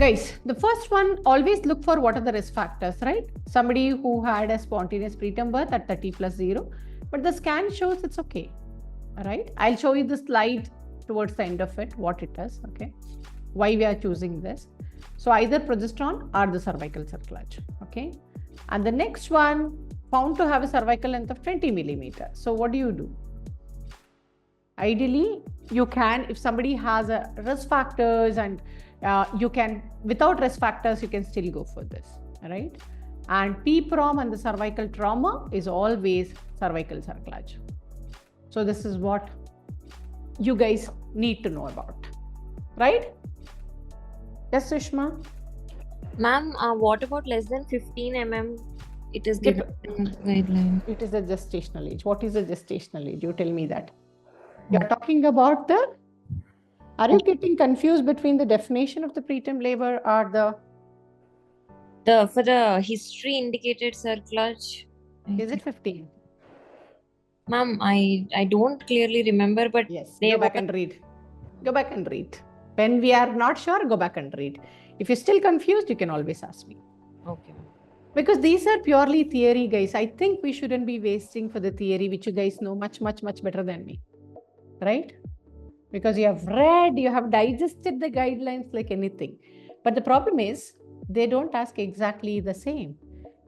Guys, the first one, always look for what are the risk factors, right? Somebody who had a spontaneous preterm birth at 30+0, but the scan shows it's okay, right? I'll show you the slide towards the end of it, what it is, okay? Why we are choosing this. So either progesterone or the cervical cerclage, okay? And the next one, found to have a cervical length of 20 millimeters. So what do? Ideally, you can, if somebody has a risk factors and you can, without risk factors, you can still go for this, right? And P-prom and the cervical trauma is always cervical cerclage. So this is what you guys need to know about, right? Yes, Sushma? Ma'am, what about less than 15 mm? It is given guideline. It is a gestational age. What is a gestational age? You tell me that. You're talking about the, are you getting confused between the definition of the preterm labor or for the history indicated cerclage? Is it 15? Ma'am, I don't clearly remember, but yes, go back and read. Go back and read. When we are not sure, go back and read. If you're still confused, you can always ask me. Okay. Because these are purely theory, guys. I think we shouldn't be wasting for the theory, which you guys know much better than me, right? Because you have read, you have digested the guidelines like anything. But the problem is, they don't ask exactly the same.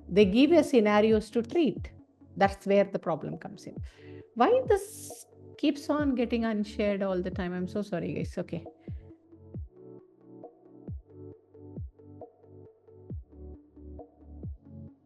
They give you scenarios to treat. That's where the problem comes in. Why this keeps on getting unshared all the time? I'm so sorry, guys. Okay.